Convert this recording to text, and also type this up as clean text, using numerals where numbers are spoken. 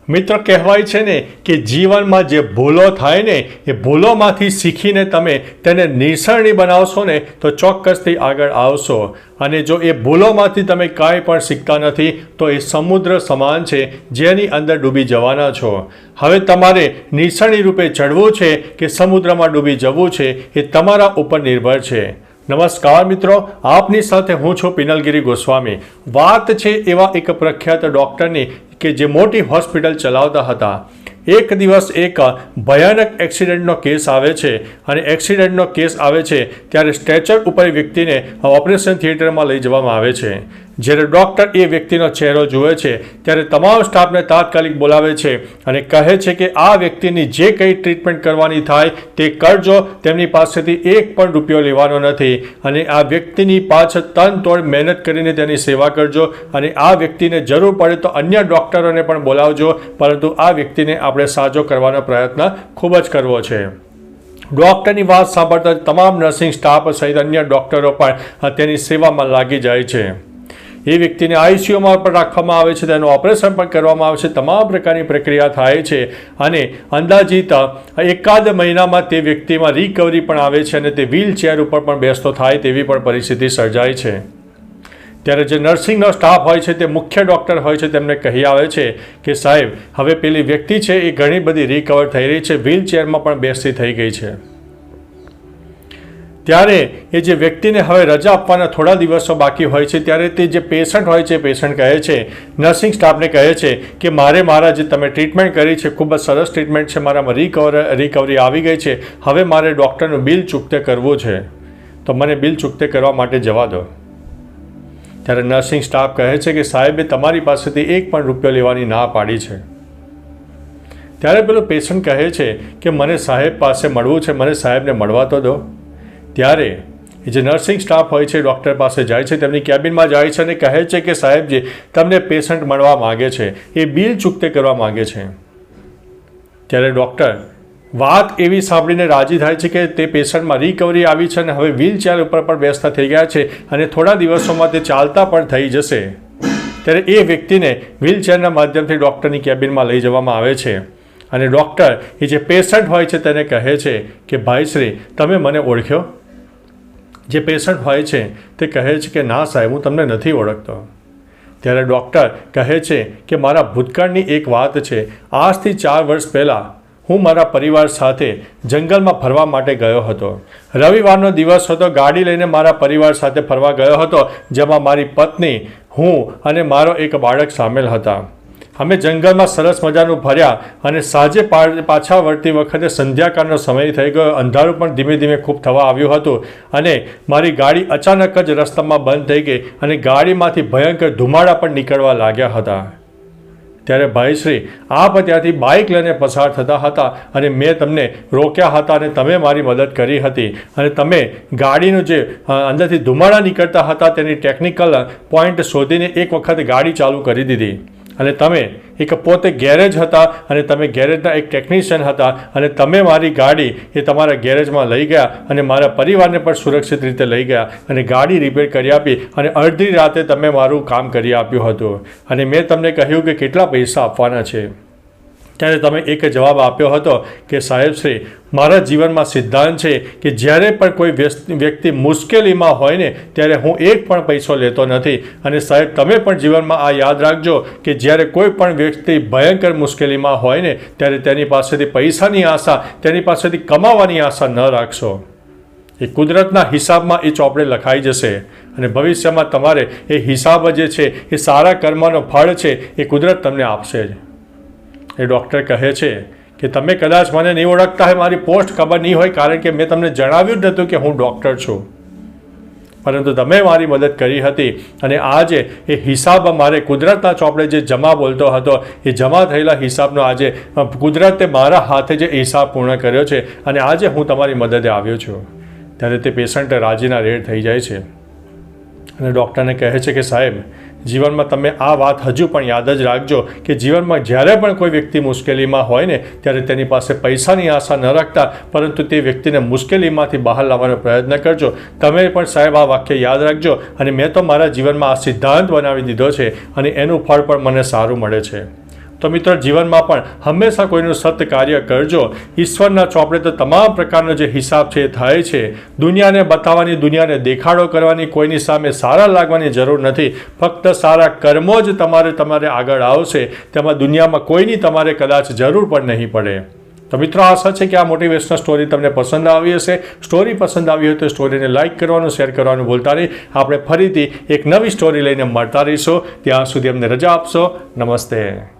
મિત્ર, કહેવાય છે ને કે જીવનમાં જે ભૂલો થાય ને એ ભૂલોમાંથી શીખીને તમે તેને નિસરણી બનાવશો ને તો ચોક્કસથી આગળ આવશો. અને જો એ ભૂલોમાંથી તમે કાંઈ પણ શીખતા નથી તો એ સમુદ્ર સમાન છે જેની અંદર ડૂબી જવાના છો. હવે તમારે નિસરણી રૂપે ચડવું છે કે સમુદ્રમાં ડૂબી જવું છે એ તમારા ઉપર નિર્ભર છે. નમસ્કાર મિત્રો, આપની સાથે હું છું પિનલગીરી ગોસ્વામી. વાત છે એવા એક પ્રખ્યાત ડૉક્ટરની કે જે મોટી હોસ્પિટલ ચલાવતા હતા. એક દિવસ એક ભયાનક એક્સિડન્ટનો કેસ આવે છે અને એક્સિડન્ટનો કેસ આવે છે ત્યારે સ્ટ્રેચર ઉપર વ્યક્તિને ઓપરેશન થિયેટરમાં લઈ જવામાં આવે છે. જ્યારે ડૉક્ટર એ વ્યક્તિનો ચહેરો જુએ છે ત્યારે તમામ સ્ટાફને તાત્કાલિક બોલાવે છે અને કહે છે કે આ વ્યક્તિની જે કંઈ ટ્રીટમેન્ટ કરવાની થાય તે કરજો, તેમની પાસેથી એક પણ રૂપિયો લેવાનો નથી અને આ વ્યક્તિની પાછળ તનતોડ મહેનત કરીને તેની સેવા કરજો અને આ વ્યક્તિને જરૂર પડે તો અન્ય ડૉક્ટરોને પણ બોલાવજો, પરંતુ આ વ્યક્તિને આપણે સાજો કરવાનો પ્રયત્ન ખૂબ જ કરવો છે. ડૉક્ટરની વાત સાંભળતા તમામ નર્સિંગ સ્ટાફ સહિત અન્ય ડૉક્ટરો પણ તેની સેવામાં લાગી જાય છે. એ વ્યક્તિને આઈસીયુમાં પણ રાખવામાં આવે છે, તેનું ઓપરેશન પણ કરવામાં આવે છે, તમામ પ્રકારની પ્રક્રિયા થાય છે અને અંદાજિત એકાદ મહિનામાં તે વ્યક્તિમાં રિકવરી પણ આવે છે અને તે વ્હીલચેર ઉપર પણ બેસતો થાય તેવી પણ પરિસ્થિતિ સર્જાય છે. ત્યારે જે નર્સિંગનો સ્ટાફ હોય છે તે મુખ્ય ડૉક્ટર હોય છે તેમને કહી આવે છે કે સાહેબ, હવે પેલી વ્યક્તિ છે એ ઘણી બધી રિકવર થઈ રહી છે, વ્હીલચેરમાં પણ બેસતી થઈ ગઈ છે. ત્યારે એ જે વ્યક્તિને હવે રજા આપવાના થોડા દિવસો બાકી હોય છે ત્યારે તે જે પેશન્ટ હોય છે, પેશન્ટ કહે છે, નર્સિંગ સ્ટાફને કહે છે કે મારા જે તમે ટ્રીટમેન્ટ કરી છે ખૂબ જ સરસ ટ્રીટમેન્ટ છે, મારામાં રિકવરી આવી ગઈ છે, હવે મારે ડૉક્ટરનું બિલ ચૂકતે કરવું છે, તો મને બિલ ચૂકતે કરવા માટે જવા દો. ત્યારે નર્સિંગ સ્ટાફ કહે છે કે સાહેબે તમારી પાસેથી એક પણ રૂપિયો લેવાની ના પાડી છે. ત્યારે પેલો પેશન્ટ કહે છે કે મને સાહેબ પાસે મળવું છે, મને સાહેબને મળવા તો દો. ત્યારે જે નર્સિંગ સ્ટાફ હોય છે ડૉક્ટર પાસે જાય છે, તેમની કેબિનમાં જાય છે અને કહે છે કે સાહેબજી, તમને પેશન્ટ મળવા માગે છે, એ બિલ ચૂકતે કરવા માગે છે. ત્યારે ડૉક્ટર વાત એવી સાંભળીને રાજી થાય છે કે તે પેશન્ટમાં રિકવરી આવી છે અને હવે વ્હીલચેર ઉપર પણ બેસતા થઈ ગયા છે અને થોડા દિવસોમાં તે ચાલતા પણ થઈ જશે. ત્યારે એ વ્યક્તિને વ્હીલચેરના માધ્યમથી ડૉક્ટરની કેબિનમાં લઈ જવામાં આવે છે અને ડૉક્ટર એ જે પેશન્ટ હોય છે તેને કહે છે કે ભાઈશ્રી, તમે મને ઓળખ્યો? જે પેશન્ટ હોય છે તે કહે છે કે ના સાહેબ, હું તમને નથી ઓળખતો. ત્યારે ડૉક્ટર કહે છે કે મારા ભૂતકાળની એક વાત છે. આજથી 4 વર્ષ પહેલાં હું મારા પરિવાર સાથે જંગલમાં ફરવા માટે ગયો હતો. રવિવારનો દિવસ હતો, ગાડી લઈને મારા પરિવાર સાથે ફરવા ગયો હતો, જેમાં મારી પત્ની, હું અને મારો એક બાળક સામેલ હતા. અમે જંગલમાં સરસ મજાનું ફર્યા અને સાંજે પાછા વળતી વખતે સંધ્યાકાળનો સમય થઈ ગયો. અંધારું પણ ધીમે ધીમે ખૂબ થવા આવ્યું હતું અને મારી ગાડી અચાનક જ રસ્તામાં બંધ થઈ ગઈ અને ગાડીમાંથી ભયંકર ધુમાડા પણ નીકળવા લાગ્યા હતા. ત્યારે ભાઈશ્રી, આપ ત્યાંથી બાઇક લઈને પસાર થતા હતા અને મેં તમને રોક્યા હતા અને તમે મારી મદદ કરી હતી અને તમે ગાડીનું જે અંદરથી ધુમાડા નીકળતા હતા તેની ટેકનિકલ પોઈન્ટ શોધીને એક વખત ગાડી ચાલુ કરી દીધી. અને તમે એક પોતે ગેરેજ હતા અને તમે ગેરેજના એક ટેકનિશિયન હતા અને તમે મારી ગાડી એ તમારા ગેરેજમાં લઈ ગયા અને મારા પરિવારને પણ સુરક્ષિત રીતે લઈ ગયા અને ગાડી રિપેર કરી આપી અને અડધી રાતે તમે મારું કામ કરી આપ્યું હતું અને મેં તમને કહ્યું કે કેટલા પૈસા આપવાના છે. ત્યારે તમે એક જવાબ આપ્યો હતો કે સાહેબશ્રી, મારા જીવનમાં સિદ્ધાંત છે કે જ્યારે પણ કોઈ વ્યક્તિ મુશ્કેલીમાં હોય ને ત્યારે હું એક પણ પૈસો લેતો નથી અને સાહેબ, તમે પણ જીવનમાં આ યાદ રાખજો કે જ્યારે કોઈ પણ વ્યક્તિ ભયંકર મુશ્કેલીમાં હોય ને ત્યારે તેની પાસેથી પૈસાની આશા, તેની પાસેથી કમાવાની આશા ન રાખશો. એ કુદરતના હિસાબમાં એ ચોપડે લખાઈ જશે અને ભવિષ્યમાં તમારે એ હિસાબ જે છે, એ સારા કર્મનો ફળ છે, એ કુદરત તમને આપશે જ. એ ડૉક્ટર કહે છે કે તમે કદાચ મને નહીં ઓળખતા હોય, મારી પોસ્ટ ખબર નહીં હોય, કારણ કે મેં તમને જણાવ્યું જ નહોતું કે હું ડૉક્ટર છું, પરંતુ તમે મારી મદદ કરી હતી અને આજે એ હિસાબ મારે કુદરતના ચોપડે જે જમા બોલતો હતો એ જમા થયેલા હિસાબનો આજે કુદરતે મારા હાથે જે હિસાબ પૂર્ણ કર્યો છે અને આજે હું તમારી મદદે આવ્યો છું. ત્યારે તે પેશન્ટ રાજીના રેડ થઈ જાય છે અને ડૉક્ટરને કહે છે કે સાહેબ, જીવનમાં તમે આ વાત હજુ પણ યાદ જ રાખજો કે જીવનમાં જ્યારે પણ કોઈ વ્યક્તિ મુશ્કેલીમાં હોય ને ત્યારે તેની પાસે પૈસાની આશા ન રાખતા, પરંતુ તે વ્યક્તિને મુશ્કેલીમાંથી બહાર લાવવાનો પ્રયત્ન કરજો. તમે પણ સાહેબ આ વાક્ય યાદ રાખજો અને મેં તો મારા જીવનમાં આ સિદ્ધાંત બનાવી દીધો છે અને એનું ફળ પણ મને સારું મળે છે. તો તો મિત્રો જીવનમાં પણ હંમેશા કોઈનું સત્ય કાર્ય કરજો. ઈશ્વરના ચોપડે તો તમામ પ્રકારનો જે હિસાબ છે એ થાય છે. દુનિયાને બતાવવાની, દુનિયાને દેખાડો કરવાની, કોઈની સામે સારા લાગવાની જરૂર નથી. ફક્ત સારા કર્મો જ તમારે આગળ આવશે. તેમાં દુનિયામાં કોઈની તમારે કદાચ જરૂર પણ નહીં પડે. તો મિત્રો આશા છે કે આ મોટિવેશનલ સ્ટોરી તમને પસંદ આવી હશે. સ્ટોરી પસંદ આવી હોય તો સ્ટોરીને લાઇક કરવાનું, શેર કરવાનું ભૂલતા નહીં. આપણે ફરીથી એક નવી સ્ટોરી લઈને મળતા રહીશું. ત્યાં સુધી અમને રજા આપશો. નમસ્તે.